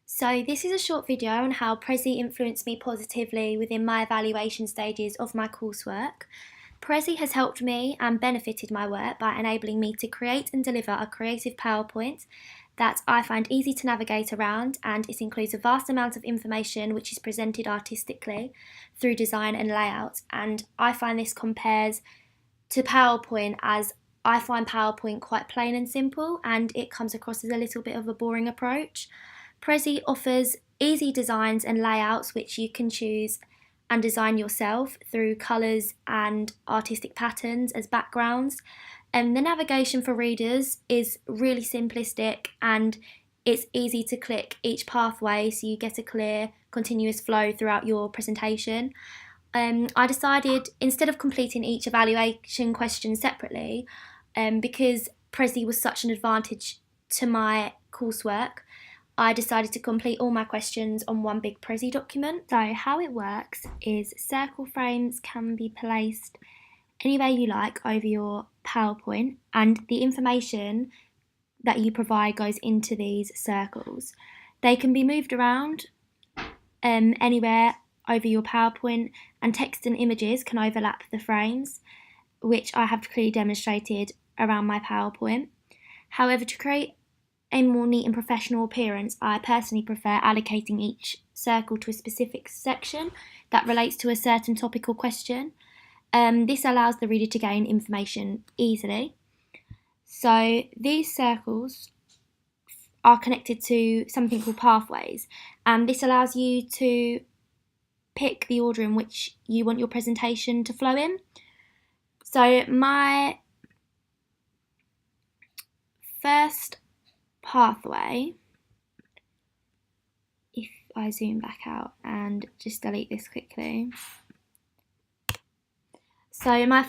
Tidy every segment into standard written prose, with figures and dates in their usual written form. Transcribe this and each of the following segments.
So this is a short video on how Prezzi influenced me positively within my evaluation stages of my coursework. Prezzi has helped me and benefited my work by enabling me to create and deliver a creative PowerPoint that I find easy to navigate around, and it includes a vast amount of information which is presented artistically through design and layout, and I find this compares to PowerPoint as I find PowerPoint quite plain and simple, and it comes across as a little bit of a boring approach. Prezzi offers easy designs and layouts which you can choose and design yourself through colours and artistic patterns as backgrounds. And the navigation for readers is really simplistic and it's easy to click each pathway so you get a clear, continuous flow throughout your presentation. I decided, instead of completing each evaluation question separately, because Prezzi was such an advantage to my coursework, I decided to complete all my questions on one big Prezzi document. So how it works is circle frames can be placed anywhere you like over your PowerPoint, and the information that you provide goes into these circles. They can be moved around anywhere over your PowerPoint, and text and images can overlap the frames, which I have clearly demonstrated around my PowerPoint. However, to create a more neat and professional appearance, I personally prefer allocating each circle to a specific section that relates to a certain topical question. This allows the reader to gain information easily. So these circles are connected to something called pathways, and this allows you to pick the order in which you want your presentation to flow in. So my first pathway, if I zoom back out and just delete this quickly. So my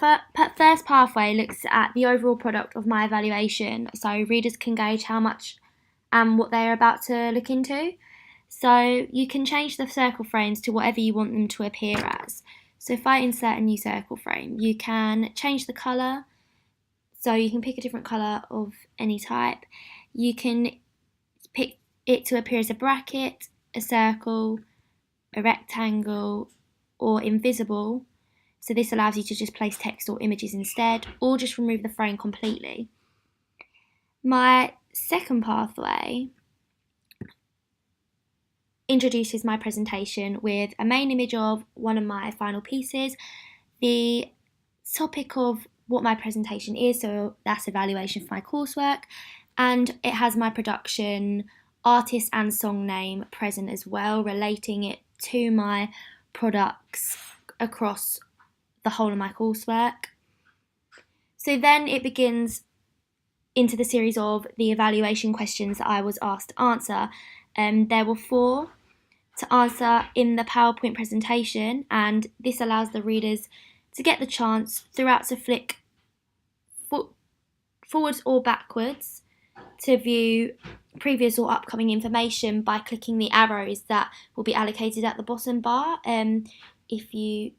first pathway looks at the overall product of my evaluation, so readers can gauge how much and what they're about to look into. So you can change the circle frames to whatever you want them to appear as. So if I insert a new circle frame, you can change the colour, so you can pick a different colour of any type. You can pick it to appear as a bracket, a circle, a rectangle, or invisible. So this allows you to just place text or images instead, or just remove the frame completely. My second pathway introduces my presentation with a main image of one of my final pieces, the topic of what my presentation is, so that's evaluation for my coursework, and it has my production, artist and song name present as well, relating it to my products across the whole of my coursework. So then it begins into the series of the evaluation questions that I was asked to answer. There were 4 to answer in the PowerPoint presentation, and this allows the readers to get the chance throughout to flick forwards or backwards to view previous or upcoming information by clicking the arrows that will be allocated at the bottom bar. If you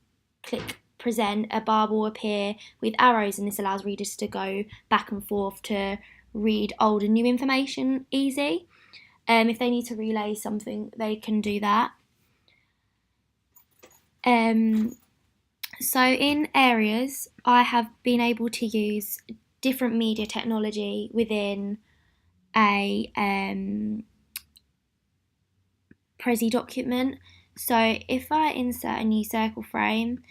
click present, a bar will appear with arrows, and this allows readers to go back and forth to read old and new information easy. If they need to relay something, they can do that. So in areas, I have been able to use different media technology within a Prezzi document. So if I insert a new circle frame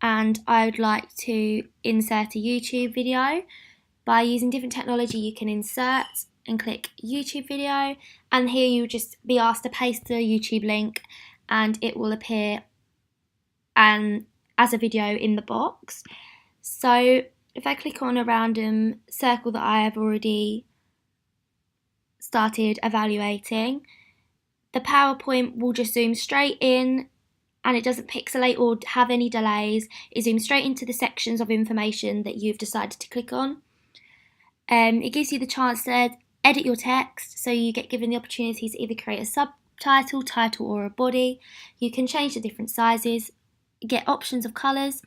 and I would like to insert a YouTube video, by using different technology you can insert and click YouTube video, and here you'll just be asked to paste the YouTube link and it will appear as a video in the box. So if I click on a random circle that I have already started evaluating, the PowerPoint will just zoom straight in, and it doesn't pixelate or have any delays. It zooms straight into the sections of information that you've decided to click on. It gives you the chance to edit your text, so you get given the opportunity to either create a subtitle, title, or a body. You can change the different sizes, get options of colours,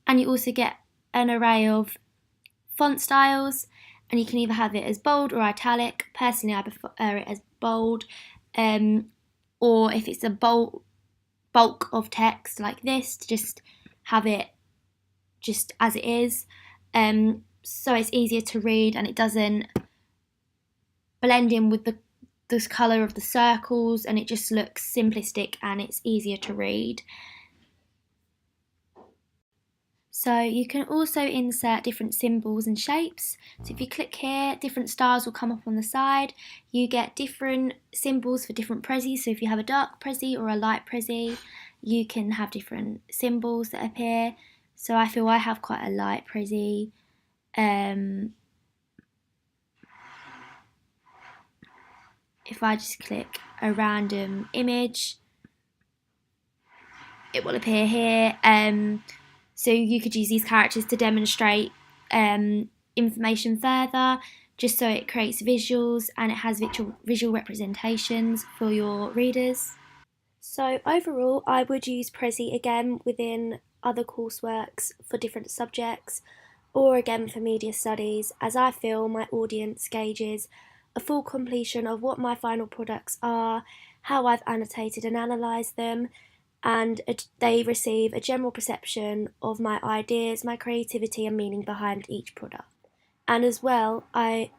and you also get an array of font styles, and you can either have it as bold or italic. Personally, I prefer it as bold, or if it's a bulk of text like this, to just have it just as it is, so it's easier to read and it doesn't blend in with the colour of the circles, and it just looks simplistic and it's easier to read. So you can also insert different symbols and shapes. So if you click here, different stars will come up on the side. You get different symbols for different Prezzi. So if you have a dark Prezzi or a light Prezzi, you can have different symbols that appear. So I feel I have quite a light Prezzi. If I just click a random image, it will appear here. So you could use these characters to demonstrate information further, just so it creates visuals and it has visual representations for your readers. So overall, I would use Prezzi again within other courseworks for different subjects, or again for media studies, as I feel my audience gauges a full completion of what my final products are, how I've annotated and analysed them, and they receive a general perception of my ideas, my creativity and meaning behind each product. And as well, I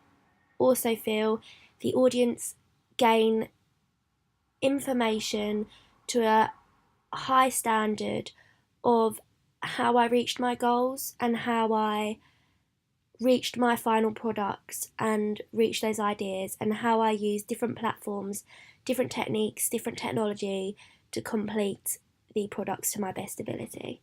also feel the audience gain information to a high standard of how I reached my goals and how I reached my final products and reached those ideas, and how I use different platforms, different techniques, different technology to complete the products to my best ability.